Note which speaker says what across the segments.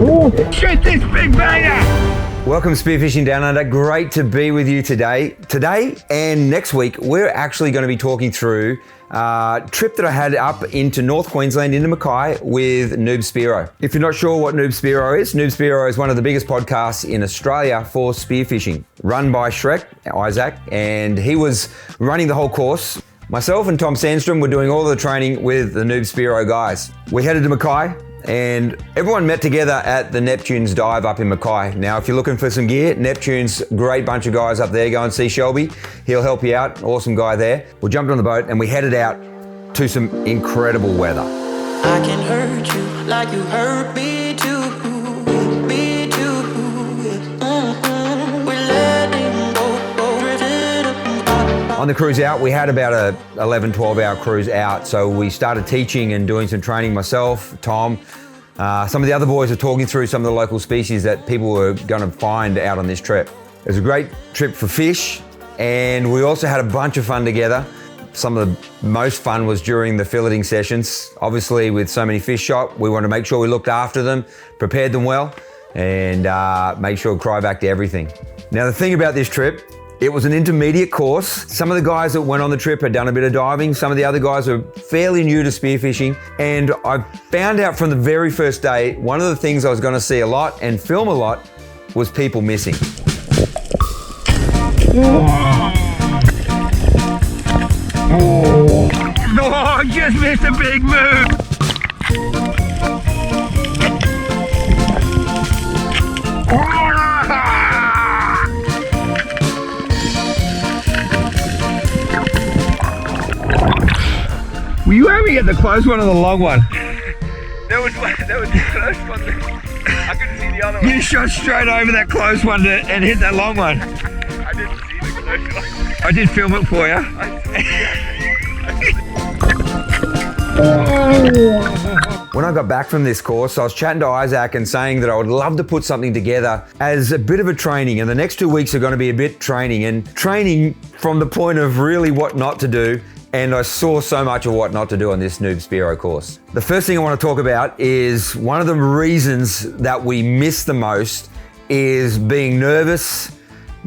Speaker 1: Shoot this big banger!
Speaker 2: Welcome Spearfishing Down Under. Great to be with you today. Today and next week, we're actually going to be talking through a trip that I had up into North Queensland, into Mackay with Noob Spearo. If you're not sure what Noob Spearo is one of the biggest podcasts in Australia for spearfishing, run by Shrek, Isaac, and he was running the whole course. Myself and Tom Sandstrom were doing all the training with the Noob Spearo guys. We headed to Mackay, and everyone met together at the Neptune's dive up in Mackay. Now, if you're looking for some gear, Neptune's great bunch of guys up there. Go and see Shelby. He'll help you out. Awesome guy there. We jumped on the boat and we headed out to some incredible weather.
Speaker 3: I can hurt you like you hurt me too. Me too. We're letting go, drifting apart.
Speaker 2: On the cruise out, we had about a 11, 12 hour cruise out. So we started teaching and doing some training myself, Tom. Some of the other boys are talking through some of the local species that people were going to find out on this trip. It was a great trip for fish, and we also had a bunch of fun together. Some of the most fun was during the filleting sessions. Obviously, with so many fish shot, we wanted to make sure we looked after them, prepared them well, and made sure to cry back to everything. Now, the thing about this trip, it was an intermediate course. Some of the guys that went on the trip had done a bit of diving. Some of the other guys were fairly new to spearfishing. And I found out from the very first day, one of the things I was going to see a lot and film a lot was people missing.
Speaker 1: Oh, I just missed a big move! Were you aiming at the close one or the long one?
Speaker 4: That was the close one. I couldn't see the other one.
Speaker 1: You shot straight over that close one and hit that long one.
Speaker 4: I didn't see the close one.
Speaker 1: I did film it for you.
Speaker 2: When I got back from this course, I was chatting to Isaac and saying that I would love to put something together as a bit of a training. And the next 2 weeks are going to be a bit training, and training from the point of really what not to do. And I saw so much of what not to do on this Noob Spearo course. The first thing I want to talk about is one of the reasons that we miss the most is being nervous,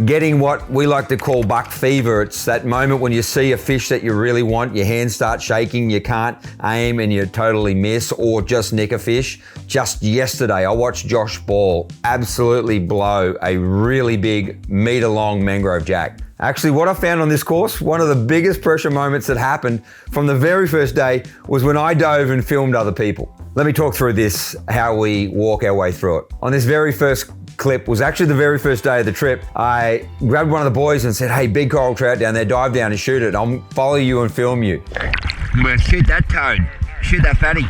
Speaker 2: getting what we like to call buck fever. It's that moment when you see a fish that you really want, your hands start shaking, you can't aim and you totally miss or just nick a fish. Just yesterday, I watched Josh Ball absolutely blow a really big meter-long mangrove jack. Actually, what I found on this course, one of the biggest pressure moments that happened from the very first day was when I dove and filmed other people. Let me talk through this, how we walk our way through it. On this very first clip was actually the very first day of the trip. I grabbed one of the boys and said, hey, big coral trout down there, dive down and shoot it. I'll follow you and film you.
Speaker 1: I'm gonna shoot that toad. Shoot that fatty.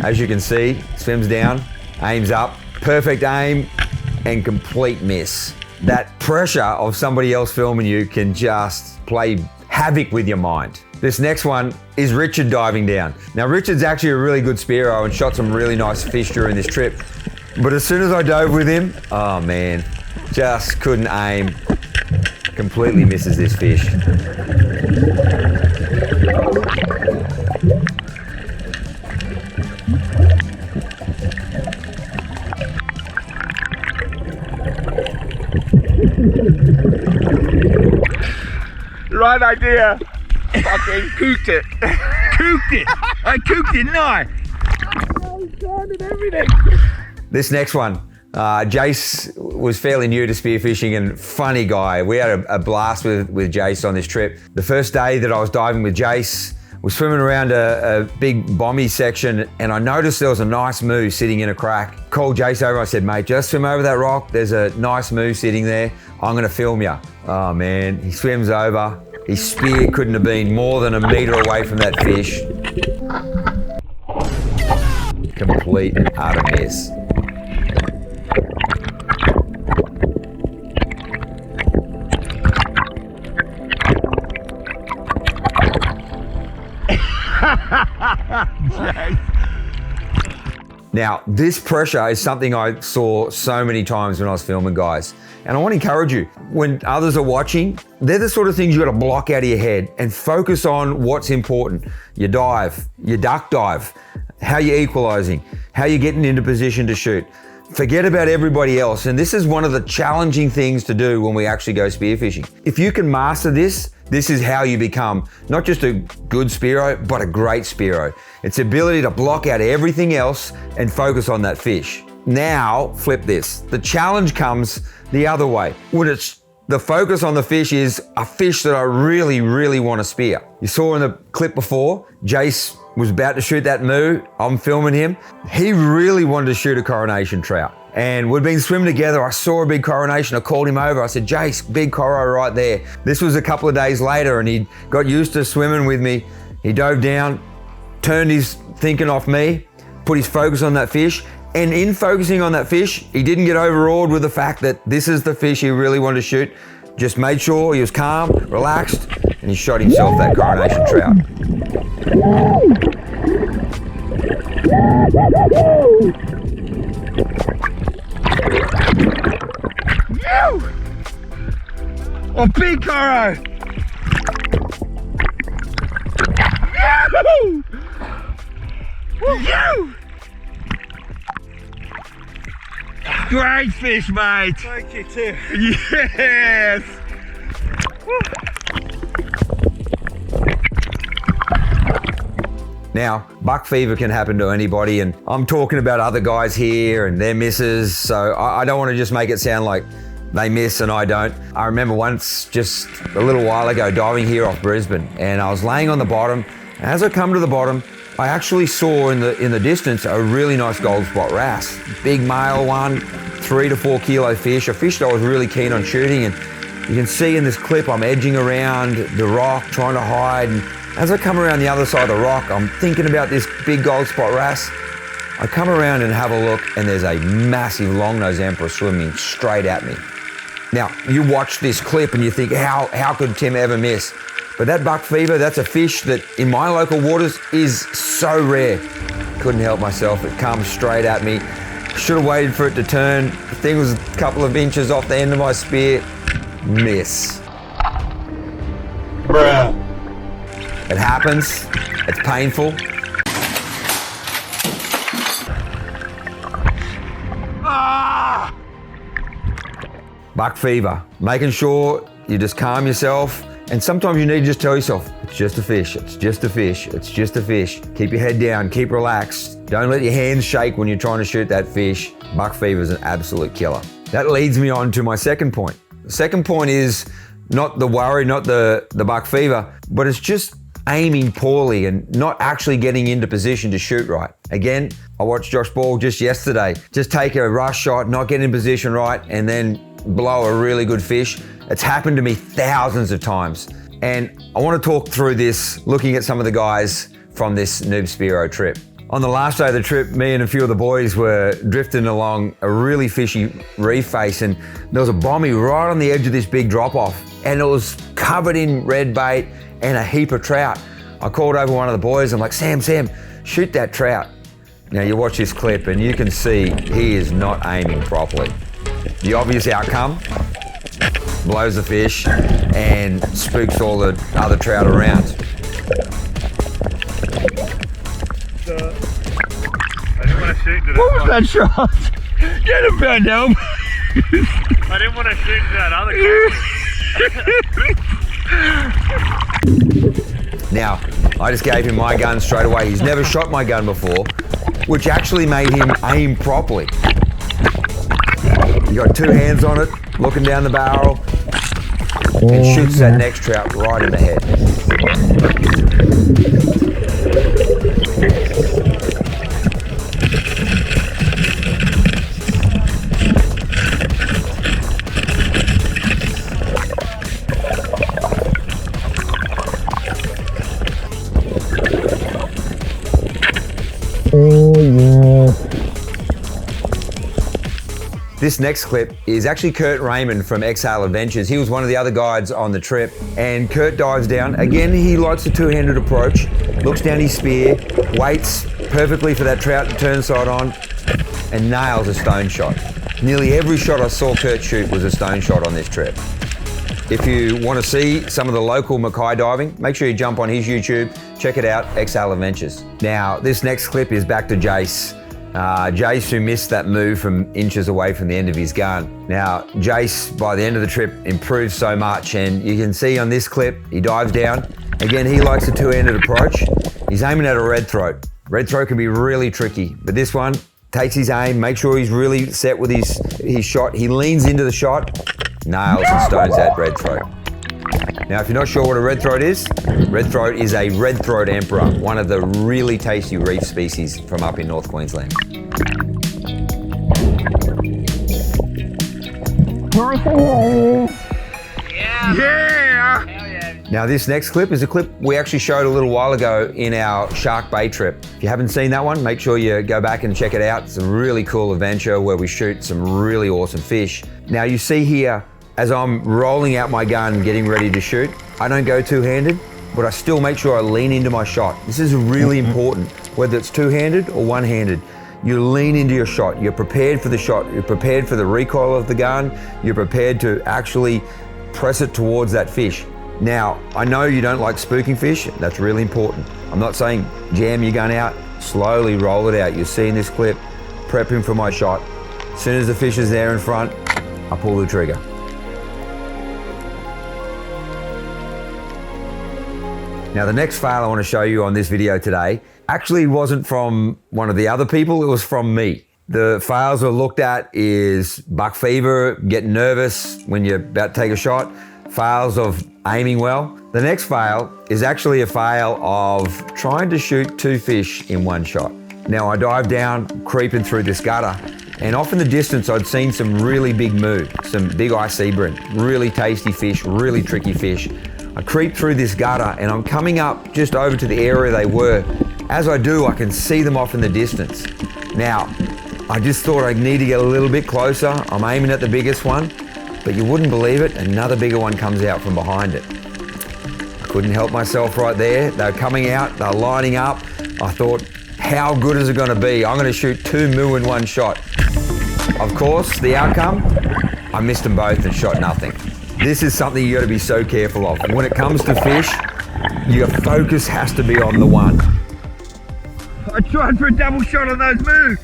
Speaker 2: As you can see, swims down, aims up, perfect aim and complete miss. That pressure of somebody else filming you can just play havoc with your mind. This next one is Richard diving down. Now, Richard's actually a really good Spearo and shot some really nice fish during this trip. But as soon as I dove with him, oh man, just couldn't aim. Completely misses this fish.
Speaker 4: Right idea. Fucking cooked it.
Speaker 1: Cooked it! I cooked it, didn't I?
Speaker 2: This next one, Jace was fairly new to spearfishing and funny guy. We had a blast with Jace on this trip. The first day that I was diving with Jace, we're swimming around a big bommy section and I noticed there was a nice moo sitting in a crack. Called Jace over, I said, mate, just swim over that rock. There's a nice moo sitting there. I'm gonna film you. Oh man, he swims over. His spear couldn't have been more than a meter away from that fish. Complete and utter miss. Now, this pressure is something I saw so many times when I was filming, guys. And I want to encourage you, when others are watching, they're the sort of things you got to block out of your head and focus on what's important. Your dive, your duck dive, how you're equalizing, how you're getting into position to shoot. Forget about everybody else. And this is one of the challenging things to do when we actually go spearfishing. If you can master this, this is how you become not just a good Spearo, but a great Spearo. It's the ability to block out everything else and focus on that fish. Now, flip this. The challenge comes the other way. When it's the focus on the fish is a fish that I really, really want to spear. You saw in the clip before, Jace was about to shoot that moo. I'm filming him. He really wanted to shoot a coronation trout. And we'd been swimming together. I saw a big coronation. I called him over. I said, Jace, big coro right there. This was a couple of days later and he got used to swimming with me. He dove down, turned his thinking off me, put his focus on that fish. And in focusing on that fish, he didn't get overawed with the fact that this is the fish he really wanted to shoot. Just made sure he was calm, relaxed, and he shot himself that coronation trout.
Speaker 1: Oh, big coro! You! Great fish, mate!
Speaker 4: Thank you too.
Speaker 1: Yes!
Speaker 2: Now, buck fever can happen to anybody, and I'm talking about other guys here and their misses, so I don't want to just make it sound like they miss and I don't. I remember once, just a little while ago, diving here off Brisbane, and I was laying on the bottom. As I come to the bottom, I actually saw in the distance a really nice gold spot wrasse. Big male one, 3 to 4 kilo fish, a fish that I was really keen on shooting. And you can see in this clip, I'm edging around the rock, trying to hide. And as I come around the other side of the rock, I'm thinking about this big gold spot wrasse. I come around and have a look, and there's a massive long-nosed emperor swimming straight at me. Now, you watch this clip and you think, how could Tim ever miss? But that buck fever, that's a fish that in my local waters is so rare. Couldn't help myself, it comes straight at me. Should have waited for it to turn. The thing was a couple of inches off the end of my spear. Miss.
Speaker 1: Bruh.
Speaker 2: It happens, it's painful.
Speaker 1: Ah!
Speaker 2: Buck fever, making sure you just calm yourself. And sometimes you need to just tell yourself, it's just a fish, it's just a fish, it's just a fish. Keep your head down, keep relaxed. Don't let your hands shake when you're trying to shoot that fish. Buck fever is an absolute killer. That leads me on to my second point. The second point is not the worry, not the buck fever, but it's just aiming poorly and not actually getting into position to shoot right. Again, I watched Josh Ball just yesterday. Just take a rush shot, not get in position right, and then blow a really good fish. It's happened to me thousands of times. And I want to talk through this, looking at some of the guys from this Noob Spearo trip. On the last day of the trip, me and a few of the boys were drifting along a really fishy reef face, and there was a bommy right on the edge of this big drop off, and it was covered in red bait and a heap of trout. I called over one of the boys, I'm like, Sam, shoot that trout. Now you watch this clip and you can see he is not aiming properly. The obvious outcome, blows the fish and spooks all the other trout around.
Speaker 4: I didn't want to shoot to
Speaker 1: What was that shot? Get him down now.
Speaker 4: I didn't want to shoot to that other camera.
Speaker 2: Now, I just gave him my gun straight away. He's never shot my gun before, which actually made him aim properly. He got 2 hands on it, looking down the barrel, and shoots that next trout right in the head. This next clip is actually Kurt Raymond from Exhale Adventures. He was one of the other guides on the trip, and Kurt dives down. Again, he likes the 2-handed approach, looks down his spear, waits perfectly for that trout to turn side on, and nails a stone shot. Nearly every shot I saw Kurt shoot was a stone shot on this trip. If you want to see some of the local Mackay diving, make sure you jump on his YouTube, check it out, XL Adventures. Now, this next clip is back to Jace. Jace, who missed that move from inches away from the end of his gun. Now, Jace, by the end of the trip, improved so much, and you can see on this clip, he dives down. Again, he likes a two-handed approach. He's aiming at a red throat. Red throat can be really tricky, but this one takes his aim, make sure he's really set with his shot. He leans into the shot, nails and stones that red throat. Now, if you're not sure what a red throat is a red throat emperor, one of the really tasty reef species from up in North Queensland.
Speaker 1: Yeah!
Speaker 2: Now, this next clip is a clip we actually showed a little while ago in our Shark Bay trip. If you haven't seen that one, make sure you go back and check it out. It's a really cool adventure where we shoot some really awesome fish. Now, you see here, as I'm rolling out my gun, getting ready to shoot, I don't go two-handed, but I still make sure I lean into my shot. This is really important, whether it's two-handed or one-handed. You lean into your shot. You're prepared for the shot. You're prepared for the recoil of the gun. You're prepared to actually press it towards that fish. Now, I know you don't like spooking fish. That's really important. I'm not saying jam your gun out. Slowly roll it out. You'll see in this clip, prepping for my shot. As soon as the fish is there in front, I pull the trigger. Now, the next fail I want to show you on this video today actually wasn't from one of the other people, it was from me. The fails we've looked at is buck fever, getting nervous when you're about to take a shot, fails of aiming well. The next fail is actually a fail of trying to shoot two fish in one shot. Now, I dived down, creeping through this gutter, and off in the distance I'd seen some really big moo, some big ice sea bream, really tasty fish, really tricky fish. I creep through this gutter and I'm coming up just over to the area they were. As I do, I can see them off in the distance. Now, I just thought I need to get a little bit closer. I'm aiming at the biggest one, but you wouldn't believe it, another bigger one comes out from behind it. I couldn't help myself right there. They were coming out, they were lining up. I thought, how good is it gonna be? I'm gonna shoot two moo in one shot. Of course, the outcome, I missed them both and shot nothing. This is something you gotta be so careful of. When it comes to fish, your focus has to be on the one.
Speaker 1: I tried for a double shot on those moves.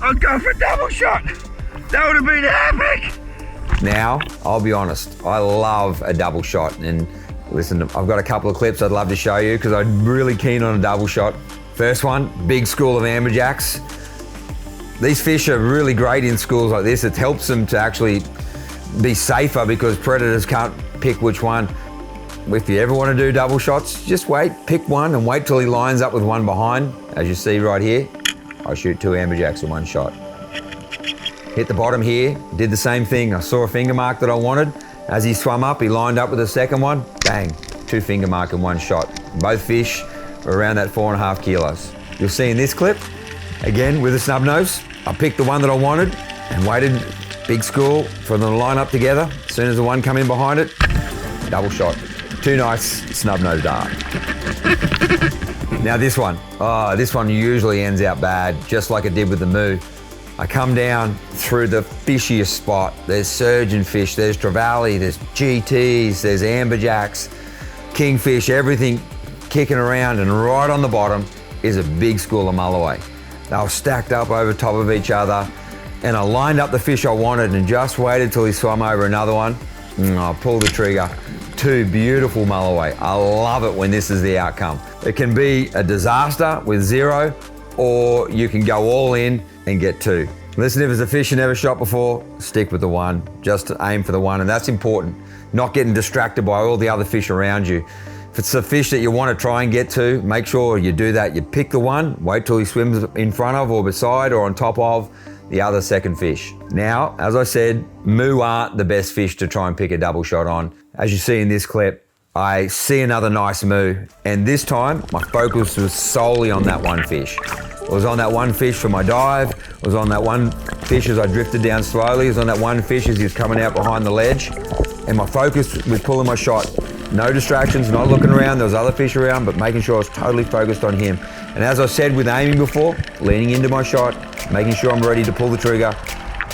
Speaker 1: I was going for a double shot. That would have been epic.
Speaker 2: Now, I'll be honest, I love a double shot. And listen, I've got a couple of clips I'd love to show you because I'm really keen on a double shot. First one, big school of amberjacks. These fish are really great in schools like this. It helps them to actually be safer because predators can't pick which one. If you ever want to do double shots, just wait, pick one and wait till he lines up with one behind. As you see right here, I shoot two amberjacks in one shot. Hit the bottom here, did the same thing. I saw a finger mark that I wanted. As he swam up, he lined up with the second one, bang, two finger mark in one shot. Both fish were around that 4.5 kilos. You'll see in this clip, again with a snub nose, I picked the one that I wanted and waited. Big school for them to line up together. As soon as the one come in behind it, double shot. Two nice snub-nosed dart. Now this one usually ends out bad, just like it did with the moo. I come down through the fishiest spot. There's surgeon fish, there's trevally, there's GTs, there's amberjacks, kingfish, everything kicking around, and right on the bottom is a big school of mulloway. They were stacked up over top of each other. And I lined up the fish I wanted and just waited till he swam over another one. I pulled the trigger. Two beautiful mulloway. I love it when this is the outcome. It can be a disaster with zero, or you can go all in and get two. Listen, if it's a fish you never shot before, stick with the one. Just aim for the one, and that's important. Not getting distracted by all the other fish around you. If it's a fish that you want to try and get to, make sure you do that. You pick the one, wait till he swims in front of or beside or on top of the other second fish. Now, as I said, moo aren't the best fish to try and pick a double shot on. As you see in this clip, I see another nice moo, and this time my focus was solely on that one fish. It was on that one fish for my dive, it was on that one fish as I drifted down slowly, it was on that one fish as he was coming out behind the ledge, and my focus was pulling my shot. No distractions, not looking around, there was other fish around, but making sure I was totally focused on him. And as I said with aiming before, leaning into my shot, making sure I'm ready to pull the trigger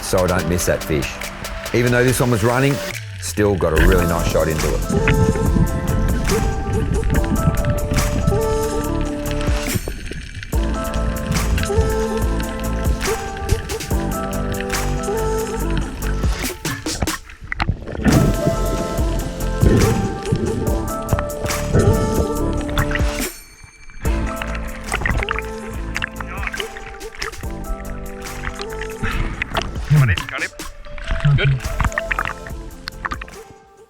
Speaker 2: so I don't miss that fish. Even though this one was running, still got a really nice shot into it.
Speaker 4: Got him. Good.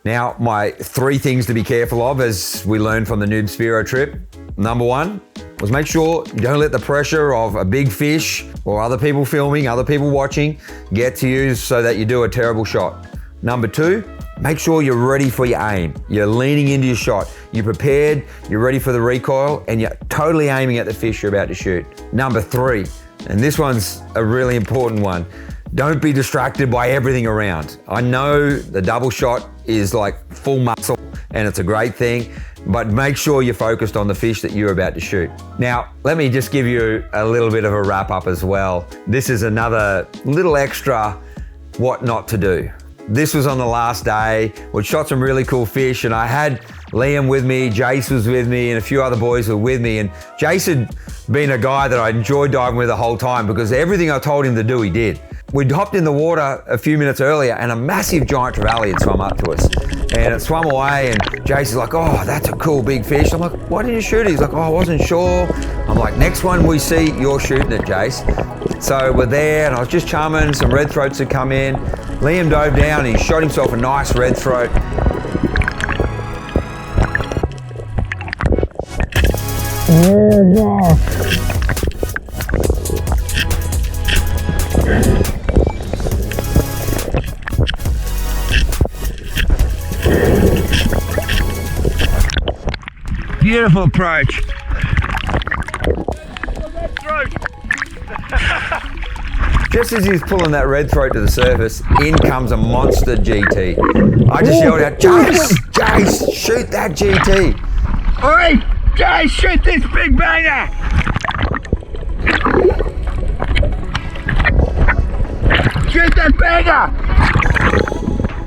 Speaker 2: Now, my 3 things to be careful of as we learned from the Noob Spearo trip. Number 1 was make sure you don't let the pressure of a big fish or other people filming, other people watching, get to you so that you do a terrible shot. Number 2, make sure you're ready for your aim. You're leaning into your shot. You're prepared, you're ready for the recoil, and you're totally aiming at the fish you're about to shoot. Number 3, and this one's a really important one, don't be distracted by everything around. I know the double shot is like full muscle and it's a great thing, but make sure you're focused on the fish that you're about to shoot. Now, let me just give you a little bit of a wrap up as well. This is another little extra what not to do. This was on the last day. We shot some really cool fish and I had Liam with me, Jace was with me, and a few other boys were with me. And Jace had been a guy that I enjoyed diving with the whole time because everything I told him to do, he did. We'd hopped in the water a few minutes earlier and a massive giant trevally had swum up to us. And it swum away and Jace is like, oh, that's a cool big fish. I'm like, why didn't you shoot it? He's like, oh, I wasn't sure. I'm like, next one we see, you're shooting it, Jace. So we're there and I was just chumming, some red throats had come in. Liam dove down and he shot himself a nice red throat.
Speaker 1: Beautiful approach.
Speaker 2: Just as he's pulling that red throat to the surface, in comes a monster GT. I just yelled out, Jace, Jace, shoot that GT.
Speaker 1: Oi, Jace, shoot this big banger. Shoot that banger.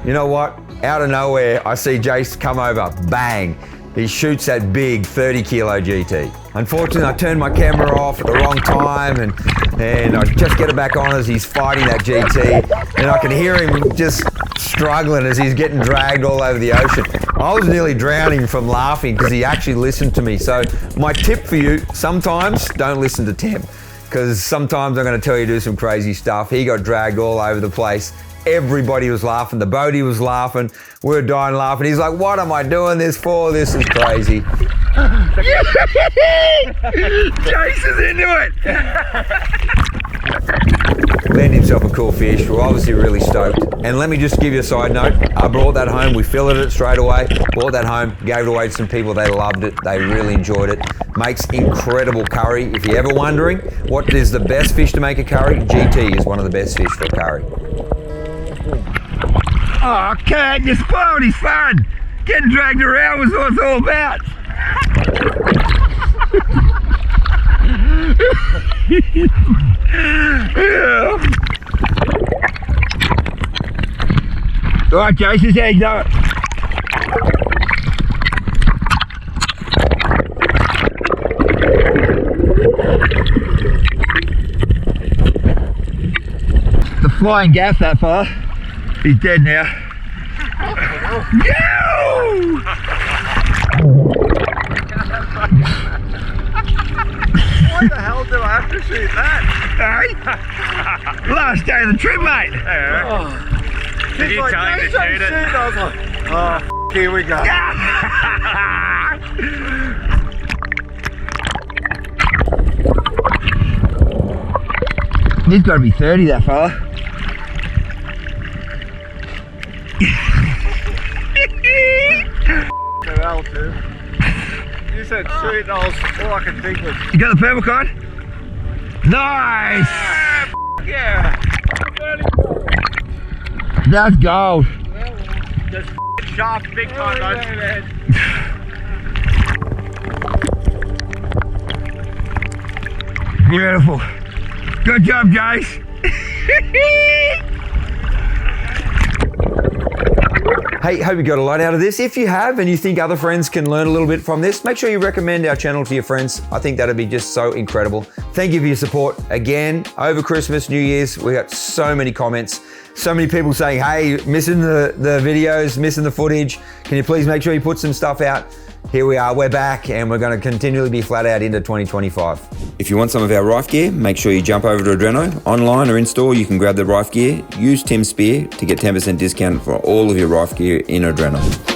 Speaker 2: You know what? Out of nowhere, I see Jace come over, bang. He shoots that big 30 kilo GT. Unfortunately, I turned my camera off at the wrong time and I just get it back on as he's fighting that GT. And I can hear him just struggling as he's getting dragged all over the ocean. I was nearly drowning from laughing because he actually listened to me. So my tip for you, sometimes don't listen to Tim because sometimes I'm going to tell you to do some crazy stuff. He got dragged all over the place. Everybody was laughing. The boatie was laughing. We were dying laughing. He's like, what am I doing this for? This is crazy.
Speaker 1: Jace is into it.
Speaker 2: Landed himself a cool fish. We're obviously really stoked. And let me just give you a side note. I brought that home. We filleted it straight away. Brought that home. Gave it away to some people. They loved it. They really enjoyed it. Makes incredible curry. If you're ever wondering what is the best fish to make a curry, GT is one of the best fish for a curry.
Speaker 1: Oh, Kurt, you spoiled his fun. Getting dragged around was what it's all about. Yeah. All right, Jace, this is how you do it. The flying gaff, that fella. He's dead now. Yo!
Speaker 4: Why the hell do I have to shoot that?
Speaker 1: Hey? Last day of the trip, mate.
Speaker 4: Did you tell him to shoot it? I was like, oh, here we go.
Speaker 1: He's got to be 30, that fella.
Speaker 4: Well, dude. You said shoot, and all I could think was,
Speaker 1: You got the purple card? Nice!
Speaker 4: yeah.
Speaker 1: That's gold.
Speaker 4: Just sharp, big time, guys.
Speaker 1: Beautiful. Good job, Jace.
Speaker 2: Hey, hope you got a lot out of this. If you have and you think other friends can learn a little bit from this, make sure you recommend our channel to your friends. I think that'd be just so incredible. Thank you for your support. Again, over Christmas, New Year's, we got so many comments, so many people saying, hey, missing the videos, missing the footage. Can you please make sure you put some stuff out? Here we are, we're back, and we're going to continually be flat out into 2025. If you want some of our rife gear, make sure you jump over to Adreno. Online or in store, you can grab the rife gear. Use Tim Spear to get 10% discount for all of your rife gear in Adreno.